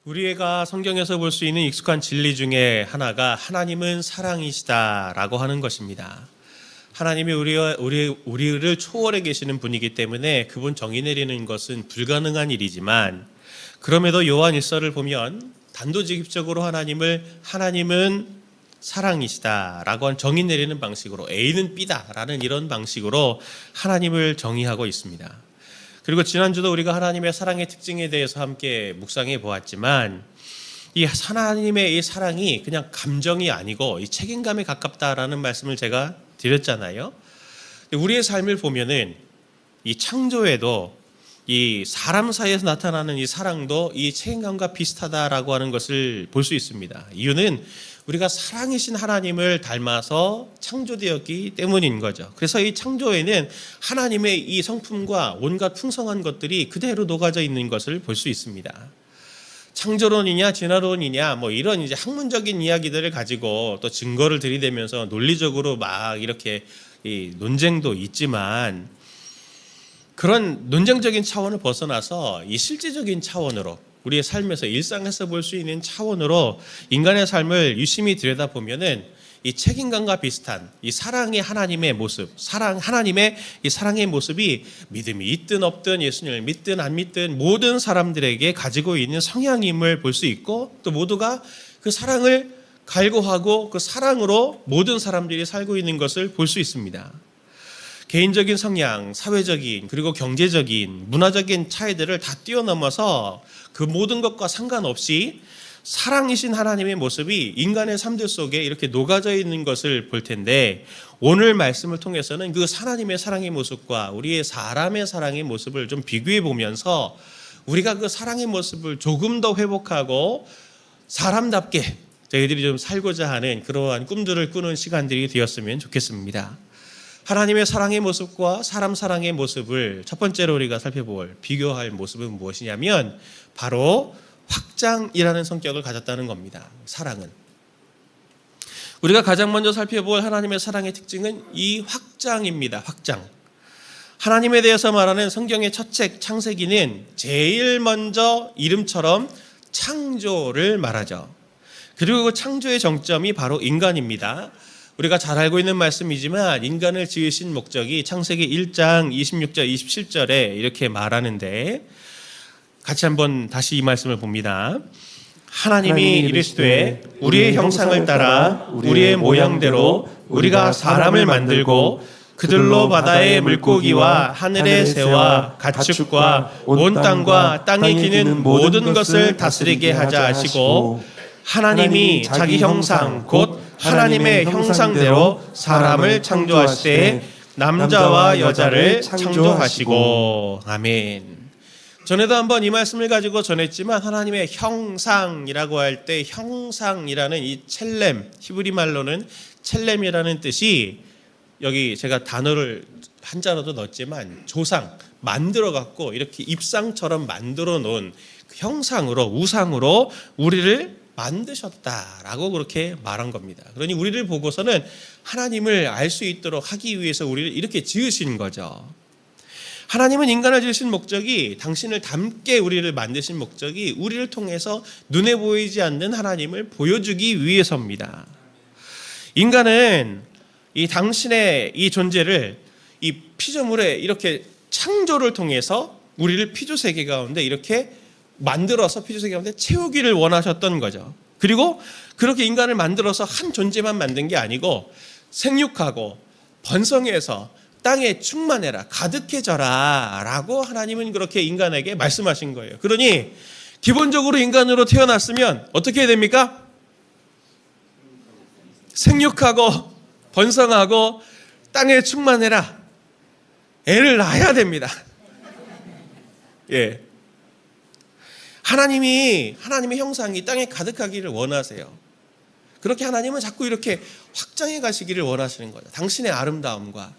우리가 성경에서 볼 수 있는 익숙한 진리 중에 하나가 하나님은 사랑이시다라고 하는 것입니다. 하나님이 우리를 초월해 계시는 분이기 때문에 그분 정의 내리는 것은 불가능한 일이지만, 그럼에도 요한 1서를 보면 단도직입적으로 하나님은 사랑이시다라고 한 정의 내리는 방식으로, A는 B다라는 이런 방식으로 하나님을 정의하고 있습니다. 그리고 지난주도 우리가 하나님의 사랑의 특징에 대해서 함께 묵상해 보았지만, 이 하나님의 이 사랑이 그냥 감정이 아니고 이 책임감에 가깝다라는 말씀을 제가 드렸잖아요. 우리의 삶을 보면은 이 창조에도 이 사람 사이에서 나타나는 이 사랑도 이 책임감과 비슷하다라고 하는 것을 볼 수 있습니다. 이유는 우리가 사랑이신 하나님을 닮아서 창조되었기 때문인 거죠. 그래서 이 창조에는 하나님의 이 성품과 온갖 풍성한 것들이 그대로 녹아져 있는 것을 볼 수 있습니다. 창조론이냐 진화론이냐 이런 이제 학문적인 이야기들을 가지고 또 증거를 들이대면서 논리적으로 막 이렇게 이 논쟁도 있지만, 그런 논쟁적인 차원을 벗어나서 이 실제적인 차원으로, 우리의 삶에서 일상에서 볼 수 있는 차원으로 인간의 삶을 유심히 들여다보면은 이 책임감과 비슷한 이 사랑의 하나님의 모습, 하나님의 이 사랑의 모습이 믿음이 있든 없든 예수님을 믿든 안 믿든 모든 사람들에게 가지고 있는 성향임을 볼 수 있고, 또 모두가 그 사랑을 갈구하고 그 사랑으로 모든 사람들이 살고 있는 것을 볼 수 있습니다. 개인적인 성향, 사회적인 그리고 경제적인 문화적인 차이들을 다 뛰어넘어서 그 모든 것과 상관없이 사랑이신 하나님의 모습이 인간의 삶들 속에 이렇게 녹아져 있는 것을 볼 텐데, 오늘 말씀을 통해서는 그 하나님의 사랑의 모습과 우리의 사람의 사랑의 모습을 좀 비교해 보면서 우리가 그 사랑의 모습을 조금 더 회복하고 사람답게 저희들이 좀 살고자 하는 그러한 꿈들을 꾸는 시간들이 되었으면 좋겠습니다. 하나님의 사랑의 모습과 사람 사랑의 모습을 첫 번째로 우리가 살펴볼, 비교할 모습은 무엇이냐면 바로 확장이라는 성격을 가졌다는 겁니다. 사랑은. 우리가 가장 먼저 살펴볼 하나님의 사랑의 특징은 이 확장입니다. 확장. 하나님에 대해서 말하는 성경의 첫 책 창세기는 제일 먼저 이름처럼 창조를 말하죠. 그리고 그 창조의 정점이 바로 인간입니다. 우리가 잘 알고 있는 말씀이지만 인간을 지으신 목적이 창세기 1장 26절 27절에 이렇게 말하는데, 같이 한번 다시 이 말씀을 봅니다. 하나님이 이르시되 우리의 형상을 따라 우리의 모양대로 우리가 사람을 만들고 그들로 바다의 물고기와 하늘의 새와 가축과 온 땅과 땅에 기는 모든 것을 다스리게 하자 하시고, 하나님이 자기 형상 곧 하나님의 형상대로 사람을 창조하시되 남자와 여자를 창조하시고. 아멘. 전에도 한번 이 말씀을 가지고 전했지만, 하나님의 형상이라고 할 때 형상이라는 이 첼렘, 히브리 말로는 첼렘이라는 뜻이, 여기 제가 단어를 한자로도 넣었지만 조상, 만들어 갖고 이렇게 입상처럼 만들어 놓은 그 형상으로, 우상으로 우리를 만드셨다라고 그렇게 말한 겁니다. 그러니 우리를 보고서는 하나님을 알 수 있도록 하기 위해서 우리를 이렇게 지으신 거죠. 하나님은 인간을 지으신 목적이, 당신을 닮게 우리를 만드신 목적이 우리를 통해서 눈에 보이지 않는 하나님을 보여주기 위해서입니다. 인간은 이 당신의 이 존재를 이 피조물에 이렇게 창조를 통해서 우리를 피조세계 가운데 이렇게 만들어서 피조세계 가운데 채우기를 원하셨던 거죠. 그리고 그렇게 인간을 만들어서 한 존재만 만든 게 아니고 생육하고 번성해서 땅에 충만해라, 가득해져라 라고 하나님은 그렇게 인간에게 말씀하신 거예요. 그러니 기본적으로 인간으로 태어났으면 어떻게 해야 됩니까? 생육하고 번성하고 땅에 충만해라, 애를 낳아야 됩니다. 예. 하나님의 형상이 땅에 가득하기를 원하세요. 그렇게 하나님은 자꾸 이렇게 확장해 가시기를 원하시는 거죠. 당신의 아름다움과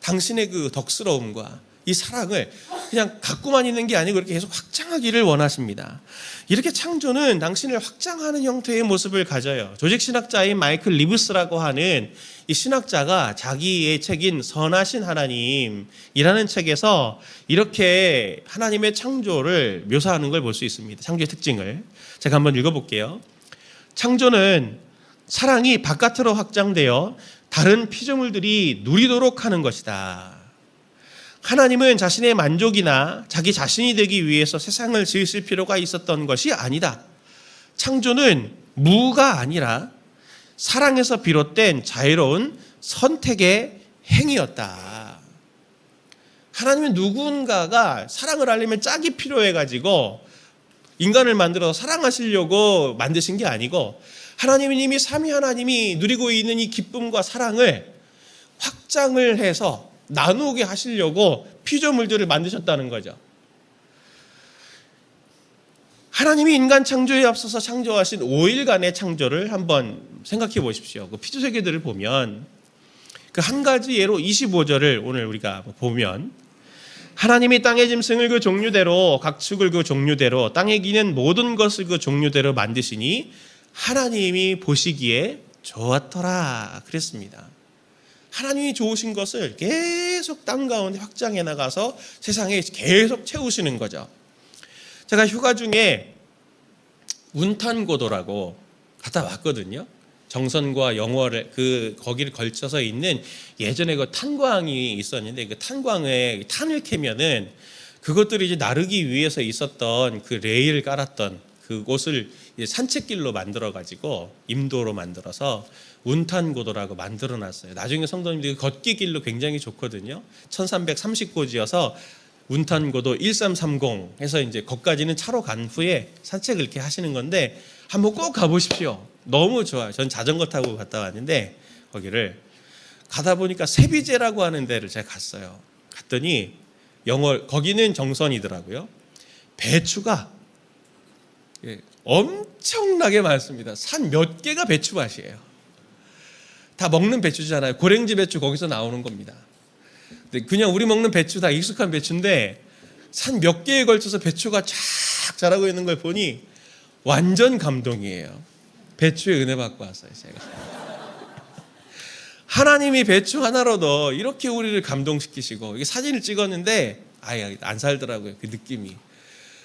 당신의 그 덕스러움과 이 사랑을 그냥 갖고만 있는 게 아니고 그렇게 계속 확장하기를 원하십니다. 이렇게 창조는 당신을 확장하는 형태의 모습을 가져요. 조직신학자인 마이클 리브스라고 하는 이 신학자가 자기의 책인 선하신 하나님이라는 책에서 이렇게 하나님의 창조를 묘사하는 걸 볼 수 있습니다. 창조의 특징을 제가 한번 읽어볼게요. 창조는 사랑이 바깥으로 확장되어 다른 피조물들이 누리도록 하는 것이다. 하나님은 자신의 만족이나 자기 자신이 되기 위해서 세상을 지으실 필요가 있었던 것이 아니다. 창조는 무가 아니라 사랑에서 비롯된 자유로운 선택의 행위였다. 하나님은 누군가가 사랑을 하려면 짝이 필요해가지고 인간을 만들어서 사랑하시려고 만드신 게 아니고 하나님은 이미 삼위 하나님이 누리고 있는 이 기쁨과 사랑을 확장을 해서 나누게 하시려고 피조물들을 만드셨다는 거죠. 하나님이 인간 창조에 앞서서 창조하신 5일간의 창조를 한번 생각해 보십시오. 그 피조세계들을 보면 그 한 가지 예로 25절을 오늘 우리가 보면 하나님이 땅의 짐승을 그 종류대로 각축을 그 종류대로 땅에 기는 모든 것을 그 종류대로 만드시니 하나님이 보시기에 좋았더라 그랬습니다. 하나님이 좋으신 것을 계속 땅 가운데 확장해 나가서 세상에 계속 채우시는 거죠. 제가 휴가 중에 운탄고도라고 갔다 왔거든요. 정선과 영월에 거기를 걸쳐서 있는 예전에 그 탄광이 있었는데 그 탄광에 탄을 캐면은 그것들이 이제 나르기 위해서 있었던 그 레일을 깔았던 그곳을 이제 산책길로 만들어 가지고 임도로 만들어서 운탄고도라고 만들어 놨어요. 나중에 성도님들이 걷기 길로 굉장히 좋거든요. 1330고지여서 운탄고도 1330 해서 이제 거기까지는 차로 간 후에 산책을 이렇게 하시는 건데 한번 꼭 가보십시오. 너무 좋아요. 전 자전거 타고 갔다 왔는데 거기를 가다 보니까 세비제라고 하는 데를 제가 갔어요. 갔더니 영월 거기는 정선이더라고요. 배추가 엄청나게 많습니다. 산 몇 개가 배추밭이에요. 다 먹는 배추잖아요. 고랭지 배추 거기서 나오는 겁니다. 그냥 우리 먹는 배추 다 익숙한 배추인데 산 몇 개에 걸쳐서 배추가 쫙 자라고 있는 걸 보니 완전 감동이에요. 배추의 은혜 받고 왔어요, 제가. 하나님이 배추 하나로도 이렇게 우리를 감동시키시고 사진을 찍었는데 아예 안 살더라고요. 그 느낌이.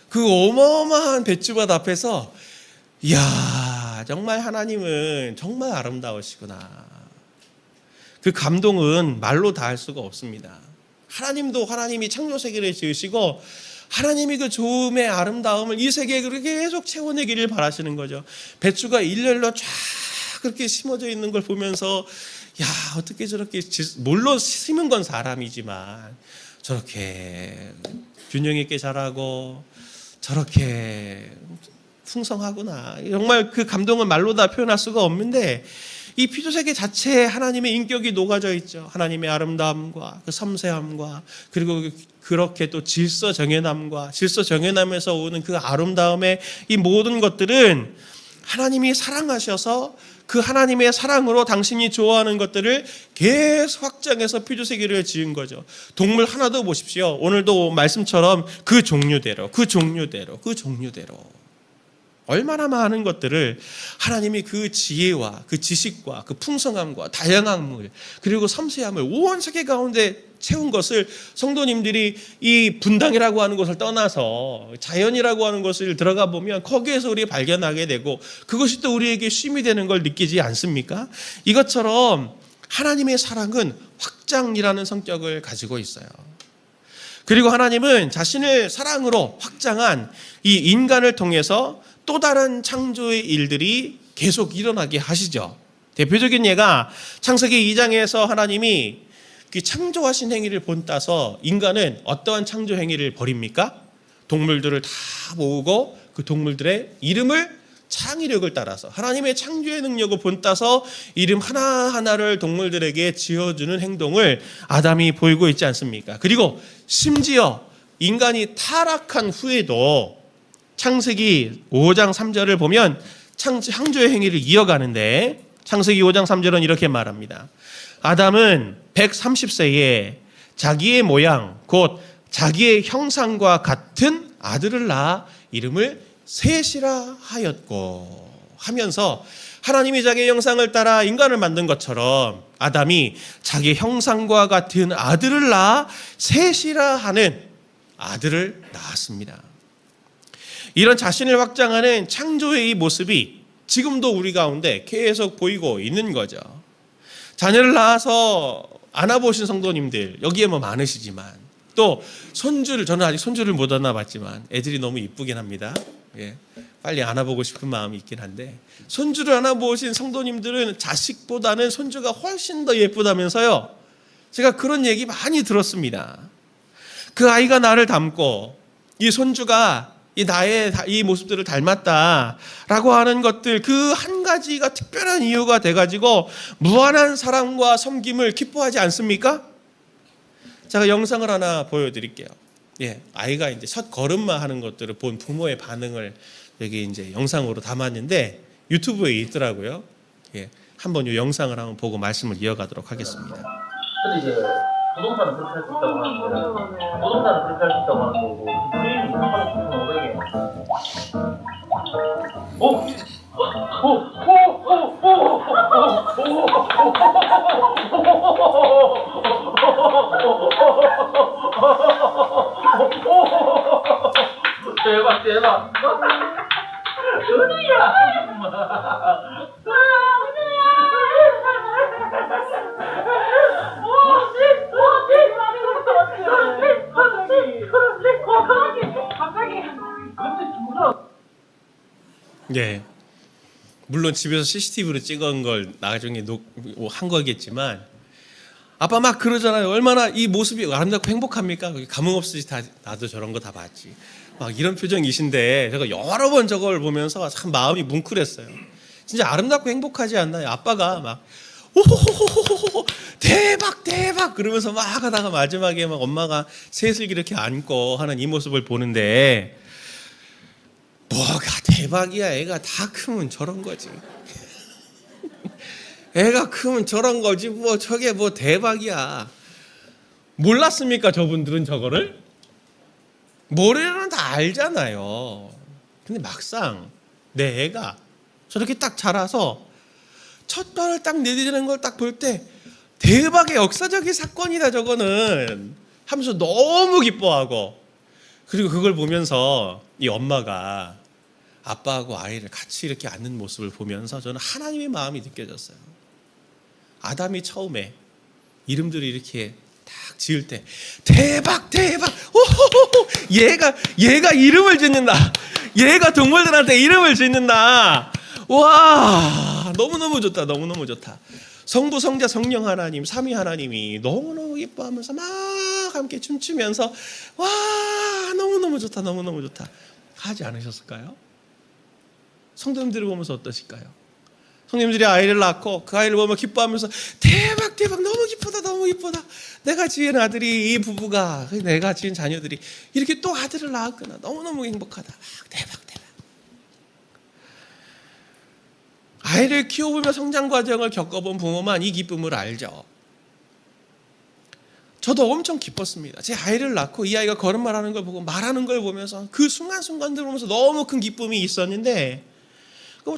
그 어마어마한 배추밭 앞에서 이야 정말 하나님은 정말 아름다우시구나. 그 감동은 말로 다 할 수가 없습니다. 하나님도 하나님이 창조세계를 지으시고 하나님이 그 좋음의 아름다움을 이 세계에 그렇게 계속 채워내기를 바라시는 거죠. 배추가 일렬로 쫙 그렇게 심어져 있는 걸 보면서 야 어떻게 저렇게 물론 심은 건 사람이지만 저렇게 균형 있게 자라고 저렇게 풍성하구나. 정말 그 감동은 말로 다 표현할 수가 없는데 이 피조세계 자체에 하나님의 인격이 녹아져 있죠. 하나님의 아름다움과 그 섬세함과 그리고 그렇게 또 질서 정연함과 질서 정연함에서 오는 그 아름다움의 이 모든 것들은 하나님이 사랑하셔서 그 하나님의 사랑으로 당신이 좋아하는 것들을 계속 확장해서 피조세계를 지은 거죠. 동물 하나도 보십시오. 오늘도 말씀처럼 그 종류대로 얼마나 많은 것들을 하나님이 그 지혜와 그 지식과 그 풍성함과 다양함을 그리고 섬세함을 온 세계 가운데 채운 것을 성도님들이 이 분당이라고 하는 것을 떠나서 자연이라고 하는 것을 들어가 보면 거기에서 우리 발견하게 되고 그것이 또 우리에게 쉼이 되는 걸 느끼지 않습니까? 이것처럼 하나님의 사랑은 확장이라는 성격을 가지고 있어요. 그리고 하나님은 자신을 사랑으로 확장한 이 인간을 통해서 또 다른 창조의 일들이 계속 일어나게 하시죠. 대표적인 예가 창세기 2장에서 하나님이 그 창조하신 행위를 본따서 인간은 어떠한 창조 행위를 벌입니까? 동물들을 다 모으고 그 동물들의 이름을 창의력을 따라서 하나님의 창조의 능력을 본따서 이름 하나하나를 동물들에게 지어주는 행동을 아담이 보이고 있지 않습니까? 그리고 심지어 인간이 타락한 후에도 창세기 5장 3절을 보면 창조의 행위를 이어가는데 창세기 5장 3절은 이렇게 말합니다. 아담은 130세에 자기의 모양 곧 자기의 형상과 같은 아들을 낳아 이름을 셋이라 하였고 하면서 하나님이 자기의 형상을 따라 인간을 만든 것처럼 아담이 자기의 형상과 같은 아들을 낳아 셋이라 하는 아들을 낳았습니다. 이런 자신을 확장하는 창조의 이 모습이 지금도 우리 가운데 계속 보이고 있는 거죠. 자녀를 낳아서 안아보신 성도님들 여기에 뭐 많으시지만 또 손주를, 저는 아직 손주를 못 안아봤지만 애들이 너무 이쁘긴 합니다. 예, 빨리 안아보고 싶은 마음이 있긴 한데 손주를 안아보신 성도님들은 자식보다는 손주가 훨씬 더 예쁘다면서요. 제가 그런 얘기 많이 들었습니다. 그 아이가 나를 닮고 이 손주가 나의 이 모습들을 닮았다라고 하는 것들, 그 한 가지가 특별한 이유가 돼가지고 무한한 사랑과 섬김을 기뻐하지 않습니까? 제가 영상을 하나 보여드릴게요. 예, 아이가 이제 첫 걸음마 하는 것들을 본 부모의 반응을 여기 이제 영상으로 담았는데 유튜브에 있더라고요. 예, 한번 이 영상을 한번 보고 말씀을 이어가도록 하겠습니다. 근데 이제 부동산은 그렇게 할 수 있다고 하는데 부동산은 그렇게 할 수 있다고 하는 거고 주인이 하루 9,500엔 오! 대박 대박 은우야 예, 물론 집에서 CCTV로 찍은 걸 나중에 한 거겠지만 아빠 막 그러잖아요. 얼마나 이 모습이 아름답고 행복합니까? 감흥 없이 다 나도 저런 거 다 봤지. 막 이런 표정이신데 제가 여러 번 저걸 보면서 참 마음이 뭉클했어요. 진짜 아름답고 행복하지 않나요? 아빠가 막 오호호호호호 대박 대박 그러면서 막 하다가 마지막에 막 엄마가 셋을 이렇게 안고 하는 이 모습을 보는데 뭐가 대박이야. 애가 다 크면 저런 거지. 애가 크면 저런 거지 뭐 저게 뭐 대박이야. 몰랐습니까 저분들은 저거를? 머리로는 다 알잖아요. 근데 막상 내 애가 저렇게 딱 자라서 첫 발을 딱 내디디는 걸 딱 볼 때 대박의 역사적인 사건이다 저거는 하면서 너무 기뻐하고, 그리고 그걸 보면서 이 엄마가 아빠하고 아이를 같이 이렇게 안는 모습을 보면서 저는 하나님의 마음이 느껴졌어요. 아담이 처음에 이름들을 이렇게 딱 지을 때 대박 대박 오호호호 얘가 이름을 짓는다. 얘가 동물들한테 이름을 짓는다. 와 너무너무 좋다. 너무너무 좋다. 성부 성자 성령 하나님 삼위 하나님이 너무너무 기뻐하면서 막 함께 춤추면서 와 너무너무 좋다. 너무너무 좋다 하지 않으셨을까요? 성도님들을 보면서 어떠실까요? 성도님들이 아이를 낳고 그 아이를 보면 기뻐하면서 대박 대박 너무 기쁘다. 너무 기쁘다. 내가 지은 아들이, 이 부부가, 내가 지은 자녀들이 이렇게 또 아들을 낳았구나. 너무너무 행복하다. 대박 대박. 아이를 키워보며 성장 과정을 겪어본 부모만 이 기쁨을 알죠. 저도 엄청 기뻤습니다. 제 아이를 낳고 이 아이가 걸음마라는 걸 보고 말하는 걸 보면서 그 순간순간들 보면서 너무 큰 기쁨이 있었는데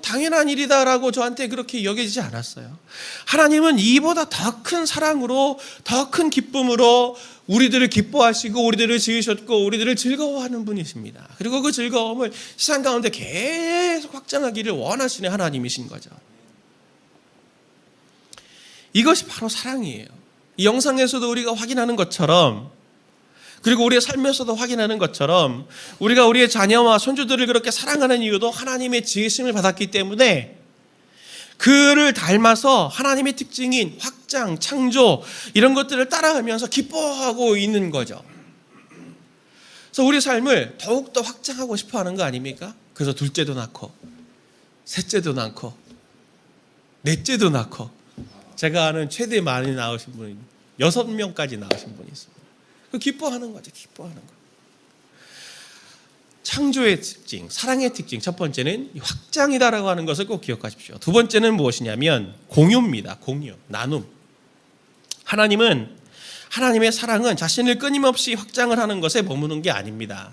당연한 일이다라고 저한테 그렇게 여겨지지 않았어요. 하나님은 이보다 더 큰 사랑으로, 더 큰 기쁨으로 우리들을 기뻐하시고 우리들을 지으셨고 우리들을 즐거워하는 분이십니다. 그리고 그 즐거움을 세상 가운데 계속 확장하기를 원하시는 하나님이신 거죠. 이것이 바로 사랑이에요. 이 영상에서도 우리가 확인하는 것처럼, 그리고 우리의 삶에서도 확인하는 것처럼 우리가 우리의 자녀와 손주들을 그렇게 사랑하는 이유도 하나님의 지으심을 받았기 때문에 그를 닮아서 하나님의 특징인 확장, 창조 이런 것들을 따라가면서 기뻐하고 있는 거죠. 그래서 우리 삶을 더욱더 확장하고 싶어하는 거 아닙니까? 그래서 둘째도 낳고 셋째도 낳고 넷째도 낳고, 제가 아는 최대 많이 낳으신 분이 6명까지 낳으신 분이 있습니다. 기뻐하는 거죠. 기뻐하는 거. 창조의 특징, 사랑의 특징, 첫 번째는 확장이다라고 하는 것을 꼭 기억하십시오. 두 번째는 무엇이냐면 공유입니다. 공유, 나눔. 하나님은 하나님의 사랑은 자신을 끊임없이 확장을 하는 것에 머무는 게 아닙니다.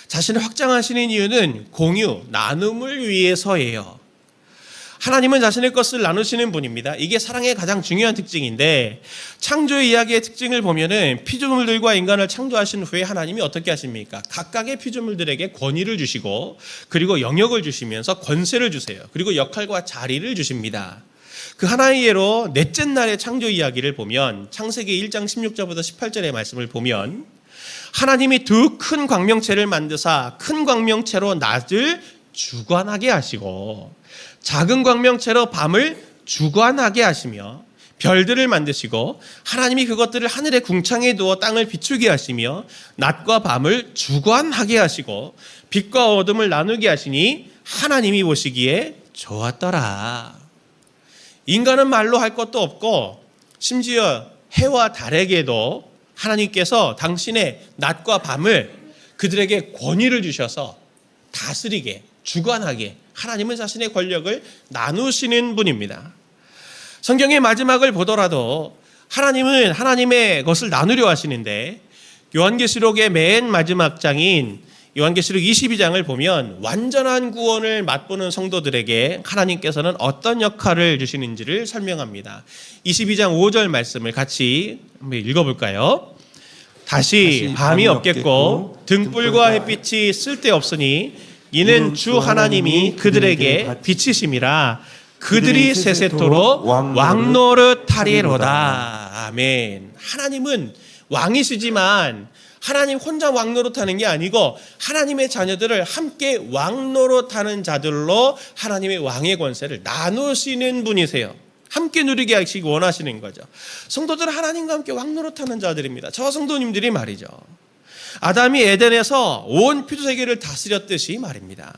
자신을 확장하시는 이유는 공유, 나눔을 위해서예요. 하나님은 자신의 것을 나누시는 분입니다. 이게 사랑의 가장 중요한 특징인데, 창조 이야기의 특징을 보면은 피조물들과 인간을 창조하신 후에 하나님이 어떻게 하십니까? 각각의 피조물들에게 권위를 주시고, 그리고 영역을 주시면서 권세를 주세요. 그리고 역할과 자리를 주십니다. 그 하나의 예로 넷째 날의 창조 이야기를 보면, 창세기 1장 16절부터 18절의 말씀을 보면, 하나님이 두 큰 광명체를 만드사 큰 광명체로 낮을 주관하게 하시고, 작은 광명체로 밤을 주관하게 하시며, 별들을 만드시고 하나님이 그것들을 하늘의 궁창에 두어 땅을 비추게 하시며, 낮과 밤을 주관하게 하시고 빛과 어둠을 나누게 하시니 하나님이 보시기에 좋았더라. 인간은 말로 할 것도 없고, 심지어 해와 달에게도 하나님께서 당신의 낮과 밤을 그들에게 권위를 주셔서 다스리게, 주관하게, 하나님은 자신의 권력을 나누시는 분입니다. 성경의 마지막을 보더라도 하나님은 하나님의 것을 나누려 하시는데, 요한계시록의 맨 마지막 장인 요한계시록 22장을 보면 완전한 구원을 맛보는 성도들에게 하나님께서는 어떤 역할을 주시는지를 설명합니다. 22장 5절 말씀을 같이 한번 읽어볼까요? 다시 밤이 없겠고 등불과 햇빛이 쓸데없으니 이는 주 하나님이 그들에게 빛이심이라. 그들이 세세토록 왕노릇하리로다. 아멘. 하나님은 왕이시지만 하나님 혼자 왕노릇하는 게 아니고 하나님의 자녀들을 함께 왕노릇하는 자들로 하나님의 왕의 권세를 나누시는 분이세요. 함께 누리게 하시기 원하시는 거죠. 성도들은 하나님과 함께 왕노릇하는 자들입니다. 저 성도님들이 말이죠. 아담이 에덴에서 온 피조세계를 다스렸듯이 말입니다.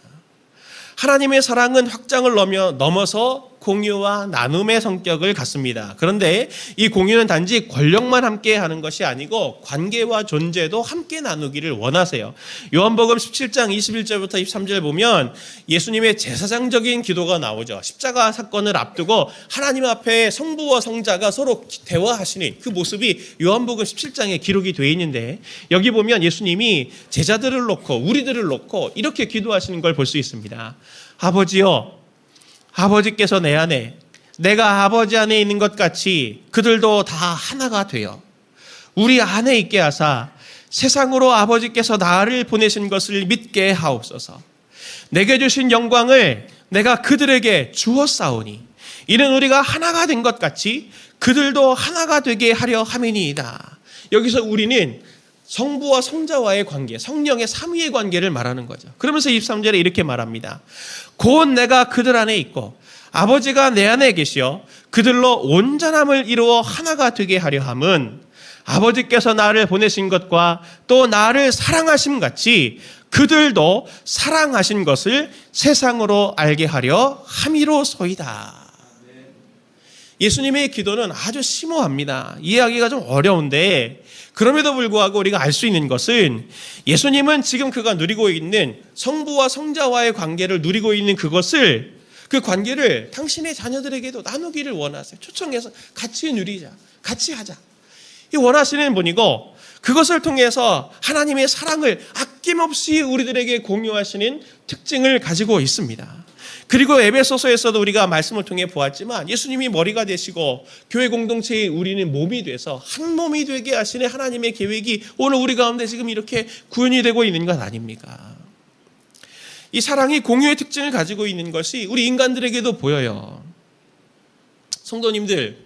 하나님의 사랑은 확장을 넘어서 공유와 나눔의 성격을 갖습니다. 그런데 이 공유는 단지 권력만 함께 하는 것이 아니고 관계와 존재도 함께 나누기를 원하세요. 요한복음 17장 21절부터 23절 보면 예수님의 제사장적인 기도가 나오죠. 십자가 사건을 앞두고 하나님 앞에 성부와 성자가 서로 대화하시는 그 모습이 요한복음 17장에 기록이 되어 있는데, 여기 보면 예수님이 제자들을 놓고 우리들을 놓고 이렇게 기도하시는 걸 볼 수 있습니다. 아버지여, 아버지께서 내 안에, 내가 아버지 안에 있는 것 같이 그들도 다 하나가 되어 우리 안에 있게 하사 세상으로 아버지께서 나를 보내신 것을 믿게 하옵소서. 내게 주신 영광을 내가 그들에게 주었사오니 이는 우리가 하나가 된 것 같이 그들도 하나가 되게 하려 함이니이다. 여기서 우리는 성부와 성자와의 관계, 성령의 삼위의 관계를 말하는 거죠. 그러면서 23절에 이렇게 말합니다. 곧 내가 그들 안에 있고 아버지가 내 안에 계시어 그들로 온전함을 이루어 하나가 되게 하려 함은 아버지께서 나를 보내신 것과 또 나를 사랑하심 같이 그들도 사랑하신 것을 세상으로 알게 하려 함이로소이다. 예수님의 기도는 아주 심오합니다. 이해하기가 좀 어려운데, 그럼에도 불구하고 우리가 알 수 있는 것은 예수님은 지금 그가 누리고 있는 성부와 성자와의 관계를 누리고 있는 그것을, 그 관계를 당신의 자녀들에게도 나누기를 원하세요. 초청해서 같이 누리자, 같이 하자, 이 원하시는 분이고, 그것을 통해서 하나님의 사랑을 아낌없이 우리들에게 공유하시는 특징을 가지고 있습니다. 그리고 에베소서에서도 우리가 말씀을 통해 보았지만 예수님이 머리가 되시고 교회 공동체의 우리는 몸이 돼서 한 몸이 되게 하시는 하나님의 계획이 오늘 우리 가운데 지금 이렇게 구현이 되고 있는 것 아닙니까? 이 사랑이 공유의 특징을 가지고 있는 것이 우리 인간들에게도 보여요. 성도님들,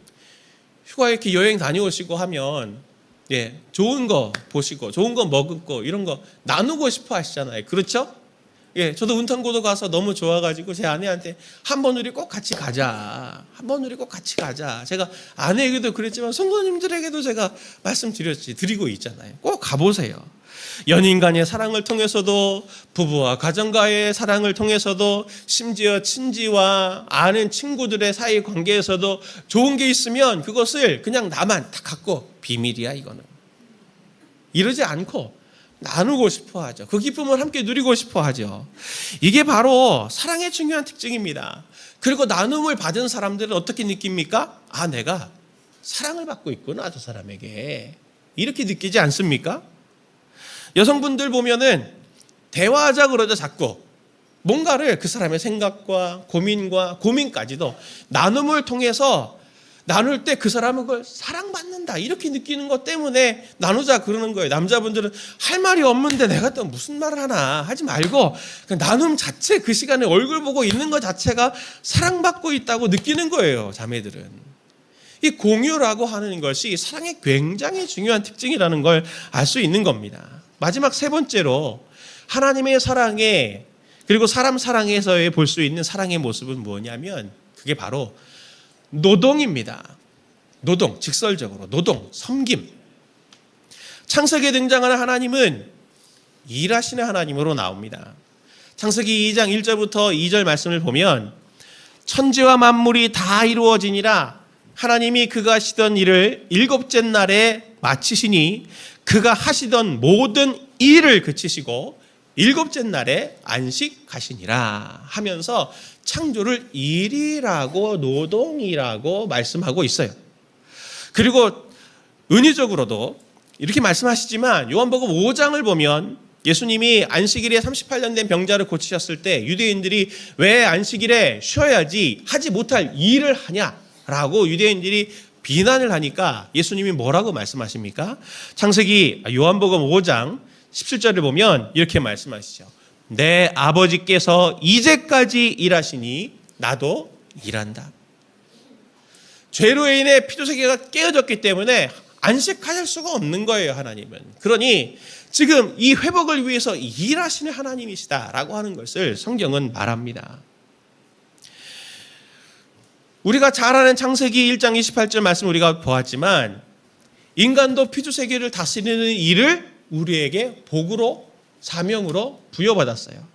휴가 이렇게 여행 다녀오시고 하면 좋은 거 보시고 좋은 거 먹고 이런 거 나누고 싶어 하시잖아요. 그렇죠? 저도 운탄고도 가서 너무 좋아가지고 제 아내한테 한번 우리 꼭 같이 가자. 한번 우리 꼭 같이 가자. 제가 아내에게도 그랬지만 성도님들에게도 제가 드리고 있잖아요. 꼭 가보세요. 연인 간의 사랑을 통해서도, 부부와 가정과의 사랑을 통해서도, 심지어 친지와 아는 친구들의 사이 관계에서도 좋은 게 있으면 그것을 그냥 나만 다 갖고 비밀이야 이거는, 이러지 않고 나누고 싶어 하죠. 그 기쁨을 함께 누리고 싶어 하죠. 이게 바로 사랑의 중요한 특징입니다. 그리고 나눔을 받은 사람들은 어떻게 느낍니까? 아, 내가 사랑을 받고 있구나, 저 사람에게. 이렇게 느끼지 않습니까? 여성분들 보면은 대화하자 그러자 자꾸 뭔가를 그 사람의 생각과 고민과 고민까지도 나눔을 통해서 나눌 때 그 사람은 그걸 사랑받는다 이렇게 느끼는 것 때문에 나누자 그러는 거예요. 남자분들은 할 말이 없는데 내가 또 무슨 말을 하나 하지 말고 그냥 나눔 자체 그 시간에 얼굴 보고 있는 것 자체가 사랑받고 있다고 느끼는 거예요. 자매들은. 이 공유라고 하는 것이 사랑의 굉장히 중요한 특징이라는 걸 알 수 있는 겁니다. 마지막 세 번째로 하나님의 사랑에 그리고 사람 사랑에서의 볼 수 있는 사랑의 모습은 뭐냐면 그게 바로 노동입니다. 노동, 직설적으로 노동, 섬김. 창세기에 등장하는 하나님은 일하시는 하나님으로 나옵니다. 창세기 2장 1절부터 2절 말씀을 보면 천지와 만물이 다 이루어지니라 하나님이 그가 하시던 일을 일곱째 날에 마치시니 그가 하시던 모든 일을 그치시고 일곱째 날에 안식하시니라 하면서 창조를 일이라고 노동이라고 말씀하고 있어요. 그리고 은유적으로도 이렇게 말씀하시지만 요한복음 5장을 보면 예수님이 안식일에 38년 된 병자를 고치셨을 때 유대인들이 왜 안식일에 쉬어야지 하지 못할 일을 하냐라고 유대인들이 비난을 하니까 예수님이 뭐라고 말씀하십니까? 창세기 요한복음 5장 17절을 보면 이렇게 말씀하시죠. 내 아버지께서 이제까지 일하시니 나도 일한다. 죄로 인해 피조세계가 깨어졌기 때문에 안식하실 수가 없는 거예요, 하나님은. 그러니 지금 이 회복을 위해서 일하시는 하나님이시다라고 하는 것을 성경은 말합니다. 우리가 잘 아는 창세기 1장 28절 말씀 우리가 보았지만 인간도 피조세계를 다스리는 일을 우리에게 복으로 사명으로 부여받았어요.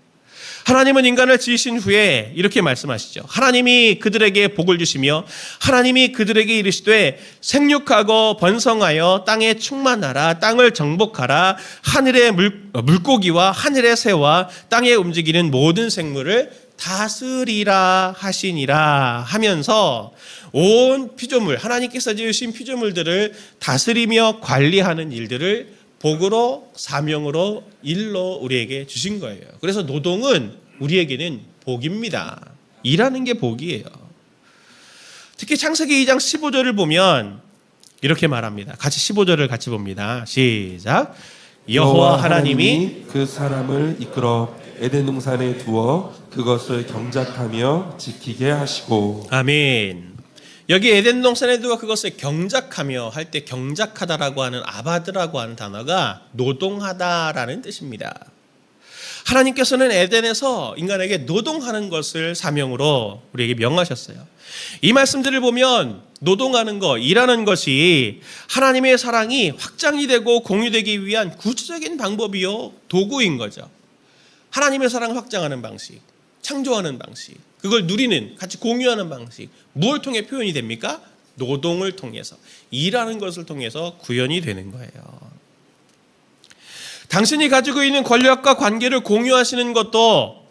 하나님은 인간을 지으신 후에 이렇게 말씀하시죠. 하나님이 그들에게 복을 주시며 하나님이 그들에게 이르시되 생육하고 번성하여 땅에 충만하라 땅을 정복하라 하늘의 물고기와 하늘의 새와 땅에 움직이는 모든 생물을 다스리라 하시니라 하면서 온 피조물 하나님께서 지으신 피조물들을 다스리며 관리하는 일들을 복으로 사명으로 일로 우리에게 주신 거예요. 그래서 노동은 우리에게는 복입니다. 일하는 게 복이에요. 특히 창세기 2장 15절을 보면 이렇게 말합니다. 같이 15절을 같이 봅니다. 시작. 여호와 하나님이 그 사람을 이끌어 에덴 동산에 두어 그것을 경작하며 지키게 하시고. 아멘. 여기 에덴 동산에 두어 그것을 경작하며 할 때 경작하다라고 하는 아바드라고 하는 단어가 노동하다라는 뜻입니다. 하나님께서는 에덴에서 인간에게 노동하는 것을 사명으로 우리에게 명하셨어요. 이 말씀들을 보면 노동하는 것, 일하는 것이 하나님의 사랑이 확장이 되고 공유되기 위한 구체적인 방법이요 도구인 거죠. 하나님의 사랑을 확장하는 방식, 창조하는 방식, 그걸 누리는, 같이 공유하는 방식, 무엇을 통해 표현이 됩니까? 노동을 통해서, 일하는 것을 통해서 구현이 되는 거예요. 당신이 가지고 있는 권력과 관계를 공유하시는 것도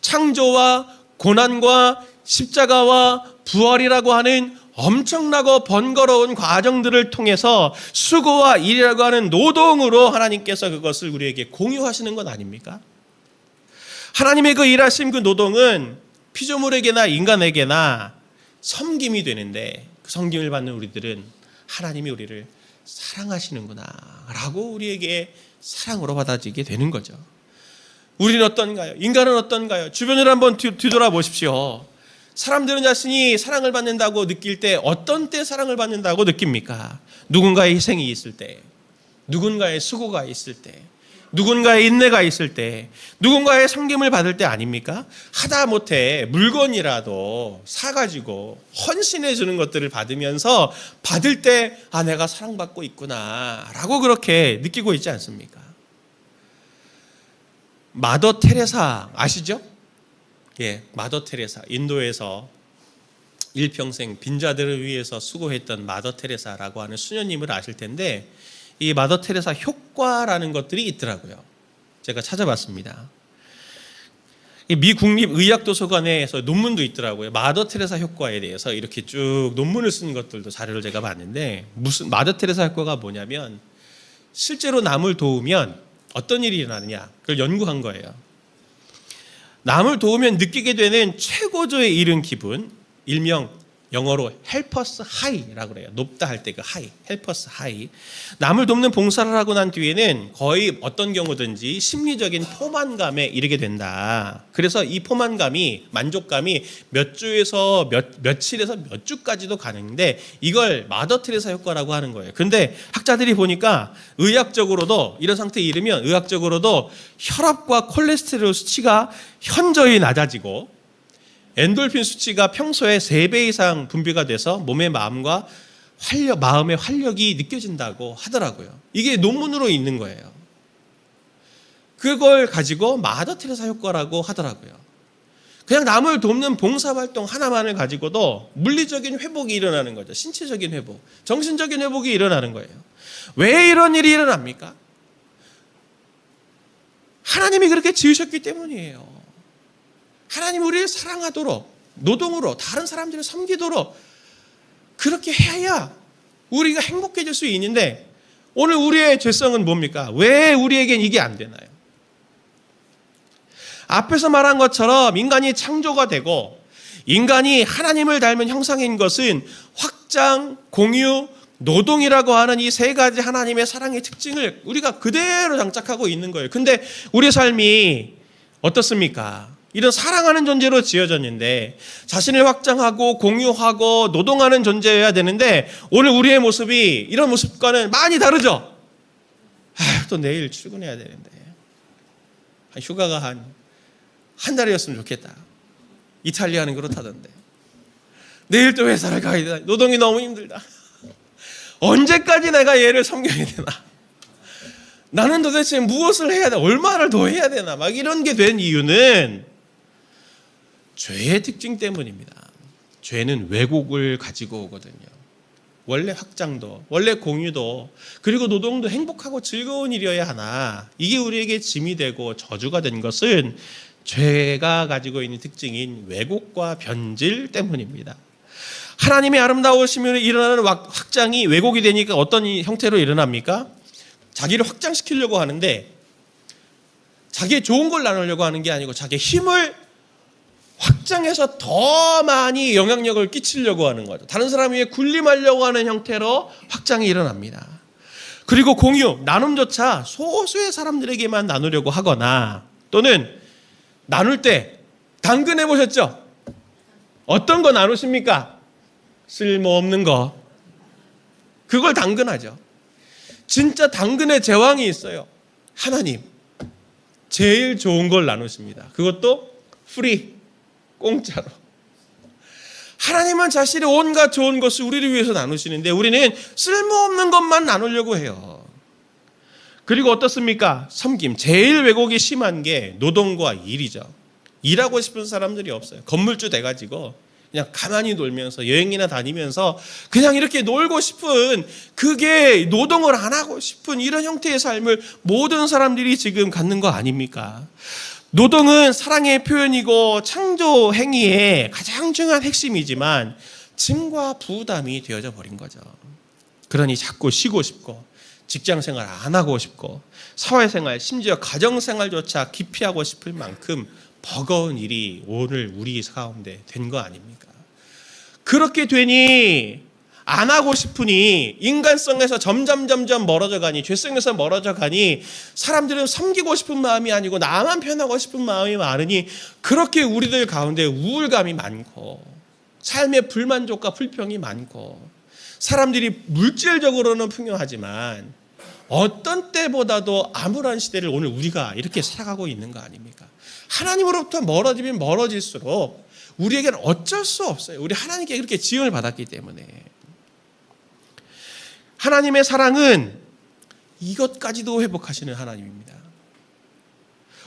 창조와 고난과 십자가와 부활이라고 하는 엄청나고 번거로운 과정들을 통해서 수고와 일이라고 하는 노동으로 하나님께서 그것을 우리에게 공유하시는 것 아닙니까? 하나님의 그 일하신 그 노동은 피조물에게나 인간에게나 섬김이 되는데 그 섬김을 받는 우리들은 하나님이 우리를 사랑하시는구나 라고 우리에게 사랑으로 받아지게 되는 거죠. 우리는 어떤가요? 인간은 어떤가요? 주변을 한번 뒤돌아보십시오. 사람들은 자신이 사랑을 받는다고 느낄 때 어떤 때 사랑을 받는다고 느낍니까? 누군가의 희생이 있을 때, 누군가의 수고가 있을 때, 누군가의 인내가 있을 때, 누군가의 섬김을 받을 때 아닙니까? 하다못해 물건이라도 사가지고 헌신해 주는 것들을 받으면서 받을 때 아 내가 사랑받고 있구나 라고 그렇게 느끼고 있지 않습니까? 마더 테레사 아시죠? 예, 마더 테레사 인도에서 일평생 빈자들을 위해서 수고했던 마더 테레사라고 하는 수녀님을 아실 텐데 이 마더 테레사 효과라는 것들이 있더라고요. 제가 찾아봤습니다. 미 국립의학도서관에서 논문도 있더라고요. 마더 테레사 효과에 대해서 이렇게 쭉 논문을 쓴 것들도 자료를 제가 봤는데 무슨 마더 테레사 효과가 뭐냐면 실제로 남을 도우면 어떤 일이 일어나느냐, 그걸 연구한 거예요. 남을 도우면 느끼게 되는 최고조에 이른 기분, 일명 영어로 helpers high라고 그래요. 높다 할 때 그 high, helpers high. 남을 돕는 봉사를 하고 난 뒤에는 거의 어떤 경우든지 심리적인 포만감에 이르게 된다. 그래서 이 포만감이, 만족감이 몇 주에서 며칠에서 몇 주까지도 가능한데 이걸 마더 테레사 효과라고 하는 거예요. 근데 학자들이 보니까 의학적으로도 이런 상태에 이르면 의학적으로도 혈압과 콜레스테롤 수치가 현저히 낮아지고 엔돌핀 수치가 평소에 3배 이상 분비가 돼서 몸의 마음의 활력이 느껴진다고 하더라고요. 이게 논문으로 있는 거예요. 그걸 가지고 마더 테레사 효과라고 하더라고요. 그냥 남을 돕는 봉사활동 하나만을 가지고도 물리적인 회복이 일어나는 거죠. 신체적인 회복, 정신적인 회복이 일어나는 거예요. 왜 이런 일이 일어납니까? 하나님이 그렇게 지으셨기 때문이에요. 하나님 우리를 사랑하도록, 노동으로 다른 사람들을 섬기도록 그렇게 해야 우리가 행복해질 수 있는데 오늘 우리의 죄성은 뭡니까? 왜 우리에겐 이게 안 되나요? 앞에서 말한 것처럼 인간이 창조가 되고 인간이 하나님을 닮은 형상인 것은 확장, 공유, 노동이라고 하는 이 3가지 하나님의 사랑의 특징을 우리가 그대로 장착하고 있는 거예요. 근데 우리 삶이 어떻습니까? 이런 사랑하는 존재로 지어졌는데 자신을 확장하고 공유하고 노동하는 존재여야 되는데 오늘 우리의 모습이 이런 모습과는 많이 다르죠. 또 내일 출근해야 되는데 휴가가 한 달이었으면 좋겠다. 이탈리아는 그렇다던데. 내일 또 회사를 가야 되나. 노동이 너무 힘들다. 언제까지 내가 얘를 섬겨야 되나. 나는 도대체 무엇을 해야 되나. 얼마를 더 해야 되나. 막 이런 게 된 이유는 죄의 특징 때문입니다. 죄는 왜곡을 가지고 오거든요. 원래 확장도, 원래 공유도, 그리고 노동도 행복하고 즐거운 일이어야 하나 이게 우리에게 짐이 되고 저주가 된 것은 죄가 가지고 있는 특징인 왜곡과 변질 때문입니다. 하나님의 아름다우심으로 일어나는 확장이 왜곡이 되니까 어떤 형태로 일어납니까? 자기를 확장시키려고 하는데 자기의 좋은 걸 나누려고 하는 게 아니고 자기의 힘을 확장해서 더 많이 영향력을 끼치려고 하는 거죠. 다른 사람 위에 군림하려고 하는 형태로 확장이 일어납니다. 그리고 공유, 나눔조차 소수의 사람들에게만 나누려고 하거나 또는 나눌 때 당근해 보셨죠? 어떤 거 나누십니까? 쓸모없는 거. 그걸 당근하죠. 진짜 당근의 제왕이 있어요. 하나님. 제일 좋은 걸 나누십니다. 그것도 프리. 공짜로. 하나님은 자신의 온갖 좋은 것을 우리를 위해서 나누시는데 우리는 쓸모없는 것만 나누려고 해요. 그리고 어떻습니까? 섬김. 제일 왜곡이 심한 게 노동과 일이죠. 일하고 싶은 사람들이 없어요. 건물주 돼가지고 그냥 가만히 놀면서 여행이나 다니면서 그냥 이렇게 놀고 싶은, 그게 노동을 안 하고 싶은 이런 형태의 삶을 모든 사람들이 지금 갖는 거 아닙니까? 노동은 사랑의 표현이고 창조 행위의 가장 중요한 핵심이지만 짐과 부담이 되어져 버린 거죠. 그러니 자꾸 쉬고 싶고 직장생활 안 하고 싶고 사회생활, 심지어 가정생활조차 기피하고 싶을 만큼 버거운 일이 오늘 우리 가운데 된 거 아닙니까? 그렇게 되니 안 하고 싶으니 인간성에서 점점 멀어져 가니, 죄성에서 멀어져 가니 사람들은 섬기고 싶은 마음이 아니고 나만 편하고 싶은 마음이 많으니 그렇게 우리들 가운데 우울감이 많고 삶의 불만족과 불평이 많고 사람들이 물질적으로는 풍요하지만 어떤 때보다도 암울한 시대를 오늘 우리가 이렇게 살아가고 있는 거 아닙니까? 하나님으로부터 멀어지면 멀어질수록 우리에게는 어쩔 수 없어요. 우리 하나님께 그렇게 지음을 받았기 때문에. 하나님의 사랑은 이것까지도 회복하시는 하나님입니다.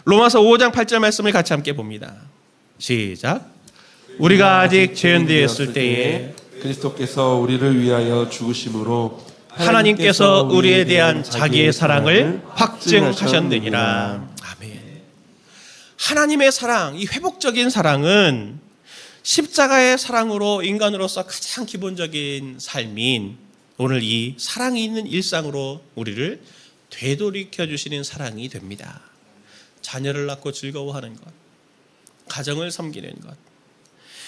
로마서 5장 8절 말씀을 같이 함께 봅니다. 시작. 우리가 아직 죄인되었을 때에 그리스도께서 우리를 위하여 죽으심으로 하나님께서 우리에 대한 자기의 사랑을 확증하셨느니라. 아멘. 하나님의 사랑, 이 회복적인 사랑은 십자가의 사랑으로 인간으로서 가장 기본적인 삶인 오늘 이 사랑이 있는 일상으로 우리를 되돌이켜 주시는 사랑이 됩니다. 자녀를 낳고 즐거워하는 것, 가정을 섬기는 것,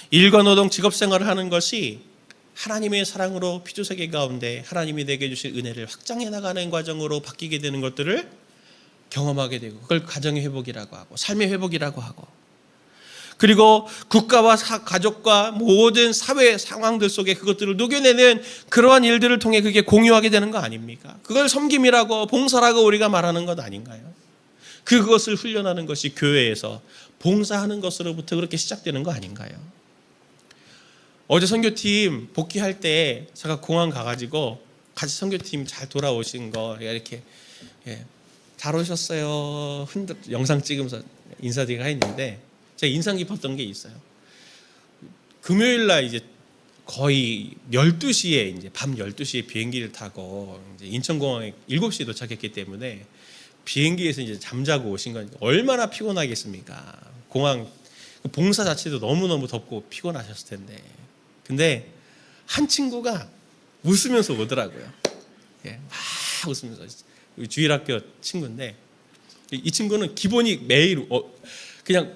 일과 노동, 직업생활을 하는 것이 하나님의 사랑으로 피조세계 가운데 하나님이 내게 주신 은혜를 확장해 나가는 과정으로 바뀌게 되는 것들을 경험하게 되고, 그걸 가정의 회복이라고 하고 삶의 회복이라고 하고, 그리고 국가와 가족과 모든 사회 상황들 속에 그것들을 녹여내는 그러한 일들을 통해 그게 공유하게 되는 거 아닙니까? 그걸 섬김이라고 봉사라고 우리가 말하는 것 아닌가요? 그것을 훈련하는 것이 교회에서 봉사하는 것으로부터 그렇게 시작되는 거 아닌가요? 어제 선교팀 복귀할 때 제가 공항 가가지고 같이 선교팀 잘 돌아오신 거 이렇게 잘 오셨어요 영상 찍으면서 인사드리가 했는데, 제가 인상 깊었던 게 있어요. 금요일 날 이제 거의 12시에 이제 밤 12시에 비행기를 타고 이제 인천공항에 7시에 도착했기 때문에 비행기에서 이제 잠자고 오신 건 얼마나 피곤하겠습니까? 공항 봉사 자체도 너무너무 덥고 피곤하셨을 텐데. 근데 한 친구가 웃으면서 오더라고요. 막 웃으면서. 주일학교 친구인데, 이 친구는 기본이 매일 그냥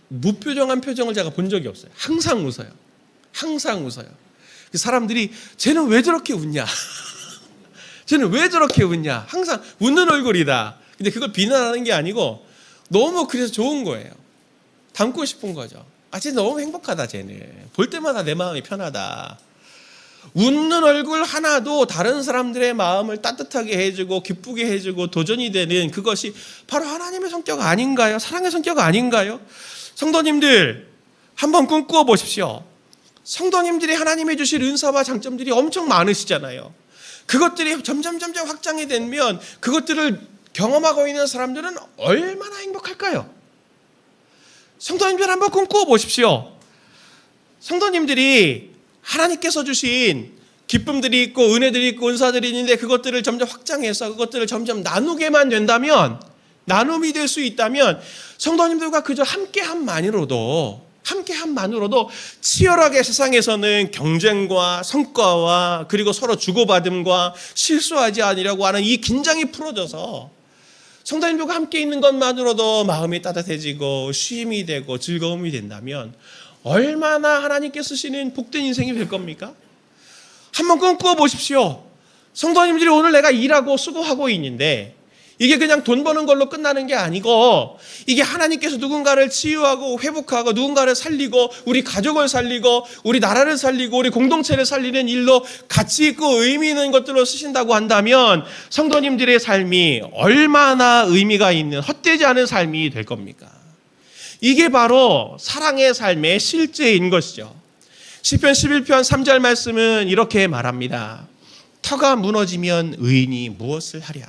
무표정한 표정을 제가 본 적이 없어요. 항상 웃어요. 항상 웃어요. 사람들이 쟤는 왜 저렇게 웃냐? 쟤는 왜 저렇게 웃냐? 항상 웃는 얼굴이다. 근데 그걸 비난하는 게 아니고 너무 그래서 좋은 거예요. 닮고 싶은 거죠. 쟤 너무 행복하다. 쟤는 볼 때마다 내 마음이 편하다. 웃는 얼굴 하나도 다른 사람들의 마음을 따뜻하게 해주고 기쁘게 해주고 도전이 되는 그것이 바로 하나님의 성격 아닌가요? 사랑의 성격 아닌가요? 성도님들 한번 꿈꾸어 보십시오. 성도님들이 하나님이 주실 은사와 장점들이 엄청 많으시잖아요. 그것들이 점점 확장이 되면 그것들을 경험하고 있는 사람들은 얼마나 행복할까요? 성도님들 한번 꿈꾸어 보십시오. 성도님들이 하나님께서 주신 기쁨들이 있고 은혜들이 있고 은사들이 있는데 그것들을 점점 확장해서 그것들을 점점 나누게만 된다면, 나눔이 될 수 있다면 성도님들과 그저 함께함만으로도 치열하게 세상에서는 경쟁과 성과와 그리고 서로 주고받음과 실수하지 않으려고 하는 이 긴장이 풀어져서 성도님들과 함께 있는 것만으로도 마음이 따뜻해지고 쉼이 되고 즐거움이 된다면 얼마나 하나님께 쓰시는 복된 인생이 될 겁니까? 한번 꿈꾸어 보십시오. 성도님들이 오늘 내가 일하고 수고하고 있는데 이게 그냥 돈 버는 걸로 끝나는 게 아니고 이게 하나님께서 누군가를 치유하고 회복하고 누군가를 살리고 우리 가족을 살리고 우리 나라를 살리고 우리 공동체를 살리는 일로 가치 있고 의미 있는 것들로 쓰신다고 한다면 성도님들의 삶이 얼마나 의미가 있는 헛되지 않은 삶이 될 겁니까? 이게 바로 사랑의 삶의 실제인 것이죠. 시편 11편 3절 말씀은 이렇게 말합니다. 터가 무너지면 의인이 무엇을 하랴?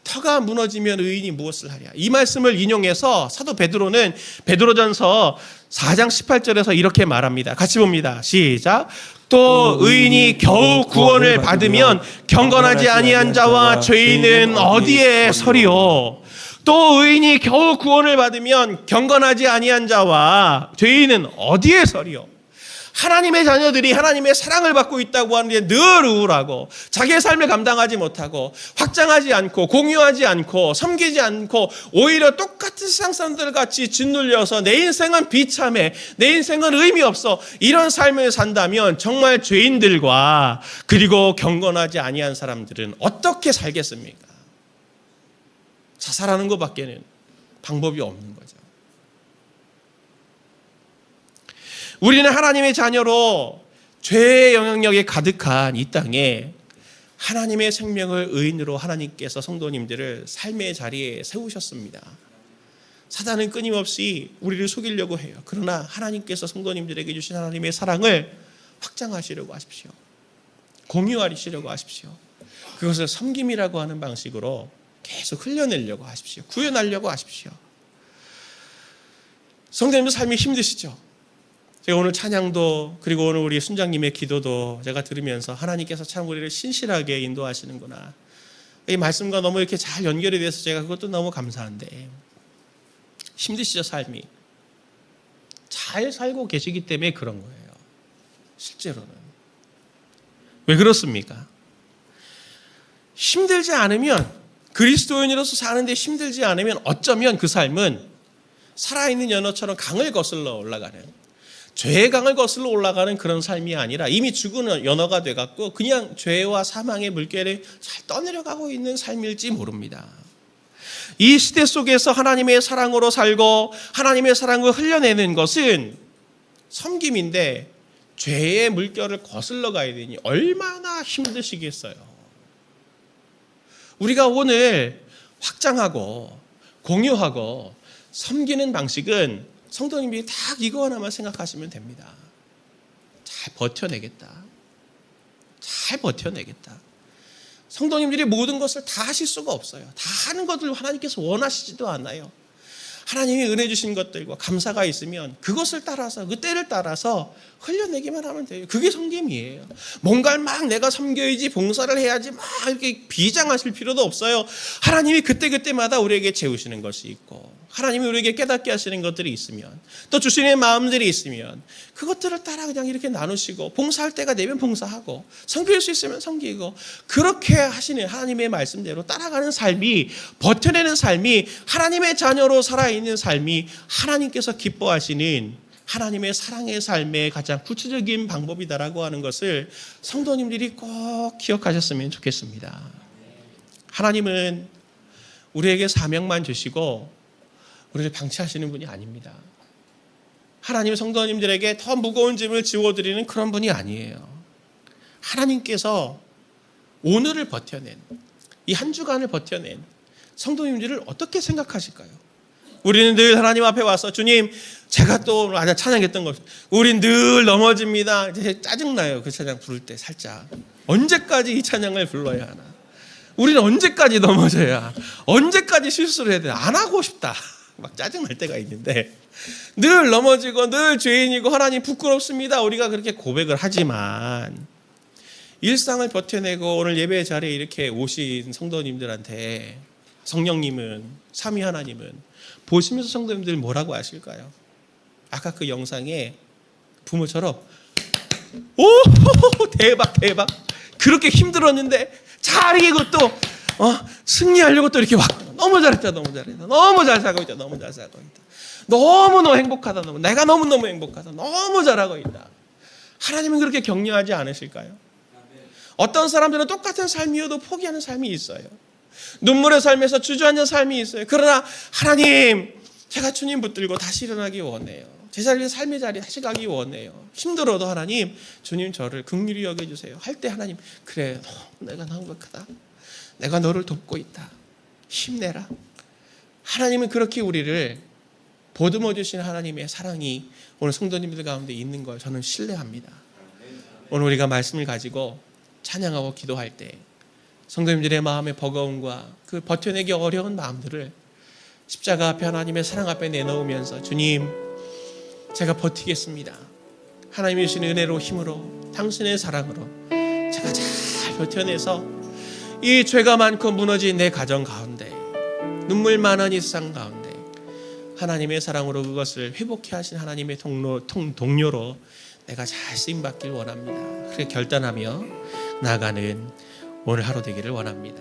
터가 무너지면 의인이 무엇을 하랴? 이 말씀을 인용해서 사도 베드로는 베드로전서 4장 18절에서 이렇게 말합니다. 같이 봅니다. 시작. 또 의인이 겨우 구원을 받으면 경건하지 아니한 자와 죄인은 어디에 서리요? 또 의인이 겨우 구원을 받으면 경건하지 아니한 자와 죄인은 어디에 서리요? 하나님의 자녀들이 하나님의 사랑을 받고 있다고 하는데 늘 우울하고 자기의 삶을 감당하지 못하고 확장하지 않고 공유하지 않고 섬기지 않고 오히려 똑같은 세상 사람들 같이 짓눌려서 내 인생은 비참해, 내 인생은 의미 없어, 이런 삶을 산다면 정말 죄인들과 그리고 경건하지 아니한 사람들은 어떻게 살겠습니까? 자살하는 것밖에는 방법이 없는 거죠. 우리는 하나님의 자녀로 죄의 영향력에 가득한 이 땅에 하나님의 생명을 의인으로 하나님께서 성도님들을 삶의 자리에 세우셨습니다. 사단은 끊임없이 우리를 속이려고 해요. 그러나 하나님께서 성도님들에게 주신 하나님의 사랑을 확장하시려고 하십시오. 공유하시려고 하십시오. 그것을 섬김이라고 하는 방식으로 계속 흘려내려고 하십시오. 구현하려고 하십시오. 성도님들 삶이 힘드시죠? 제가 오늘 찬양도 그리고 오늘 우리 순장님의 기도도 제가 들으면서 하나님께서 참 우리를 신실하게 인도하시는구나. 이 말씀과 너무 이렇게 잘 연결이 돼서 제가 그것도 너무 감사한데 힘드시죠, 삶이. 잘 살고 계시기 때문에 그런 거예요. 실제로는. 왜 그렇습니까? 힘들지 않으면 그리스도인으로서 사는데 힘들지 않으면 어쩌면 그 삶은 살아있는 연어처럼 강을 거슬러 올라가는, 죄의 강을 거슬러 올라가는 그런 삶이 아니라 이미 죽은 연어가 돼갖고 그냥 죄와 사망의 물결에 잘 떠내려가고 있는 삶일지 모릅니다. 이 시대 속에서 하나님의 사랑으로 살고 하나님의 사랑을 흘려내는 것은 섬김인데, 죄의 물결을 거슬러 가야 되니 얼마나 힘드시겠어요. 우리가 오늘 확장하고 공유하고 섬기는 방식은 성도님들이 딱 이거 하나만 생각하시면 됩니다. 잘 버텨내겠다. 잘 버텨내겠다. 성도님들이 모든 것을 다 하실 수가 없어요. 다 하는 것을 하나님께서 원하시지도 않아요. 하나님이 은혜 주신 것들과 감사가 있으면 그것을 따라서, 그 때를 따라서 흘려내기만 하면 돼요. 그게 섬김이에요. 뭔가를 막 내가 섬겨야지, 봉사를 해야지 막 이렇게 비장하실 필요도 없어요. 하나님이 그때그때마다 우리에게 채우시는 것이 있고, 하나님이 우리에게 깨닫게 하시는 것들이 있으면, 또 주시는 마음들이 있으면 그것들을 따라 그냥 이렇게 나누시고, 봉사할 때가 되면 봉사하고, 섬길 수 있으면 섬기고, 그렇게 하시는 하나님의 말씀대로 따라가는 삶이, 버텨내는 삶이, 하나님의 자녀로 살아있는 삶이 하나님께서 기뻐하시는 하나님의 사랑의 삶의 가장 구체적인 방법이다라고 하는 것을 성도님들이 꼭 기억하셨으면 좋겠습니다. 하나님은 우리에게 사명만 주시고 우리를 방치하시는 분이 아닙니다. 하나님 성도님들에게 더 무거운 짐을 지워드리는 그런 분이 아니에요. 하나님께서 오늘을 버텨낸, 이 한 주간을 버텨낸 성도님들을 어떻게 생각하실까요? 우리는 늘 하나님 앞에 와서, 주님, 제가 또 찬양했던 것, 우린 늘 넘어집니다. 이제 짜증나요. 그 찬양 부를 때 살짝. 언제까지 이 찬양을 불러야 하나? 우리는 언제까지 넘어져야, 언제까지 실수를 해야 되나? 안 하고 싶다. 막 짜증날 때가 있는데, 늘 넘어지고 늘 죄인이고 하나님 부끄럽습니다. 우리가 그렇게 고백을 하지만, 일상을 버텨내고 오늘 예배 자리에 이렇게 오신 성도님들한테 성령님은, 삼위 하나님은 보시면서 성도님들 뭐라고 하실까요? 아까 그 영상에 부모처럼 오 대박 대박, 그렇게 힘들었는데 잘 이기고 또 승리하려고 또 이렇게 막, 너무 잘했다, 너무 잘했다, 너무 잘 살고 있다, 너무 잘 살고 있다, 너무너무 행복하다, 내가 너무너무 행복하다, 너무 잘하고 있다. 하나님은 그렇게 격려하지 않으실까요? 어떤 사람들은 똑같은 삶이어도 포기하는 삶이 있어요. 눈물의 삶에서 주저앉는 삶이 있어요. 그러나 하나님, 제가 주님 붙들고 다시 일어나기 원해요. 제 자리에 삶의 자리에 다시 가기 원해요. 힘들어도 하나님, 주님 저를 긍휼히 여겨주세요 할 때, 하나님, 그래, 내가 너무 행복하다, 내가 너를 돕고 있다, 힘내라. 하나님은 그렇게 우리를 보듬어 주신 하나님의 사랑이 오늘 성도님들 가운데 있는 걸 저는 신뢰합니다. 오늘 우리가 말씀을 가지고 찬양하고 기도할 때 성도님들의 마음의 버거움과 그 버텨내기 어려운 마음들을 십자가 앞에, 하나님의 사랑 앞에 내놓으면서, 주님, 제가 버티겠습니다. 하나님이 주신 은혜로, 힘으로, 당신의 사랑으로 제가 잘 버텨내서 이 죄가 많고 무너진 내 가정 가운데, 눈물 많은 이 세상 가운데 하나님의 사랑으로 그것을 회복해 하신 하나님의 동료로 내가 잘 쓰임받길 원합니다. 그렇게 결단하며 나아가는 오늘 하루 되기를 원합니다.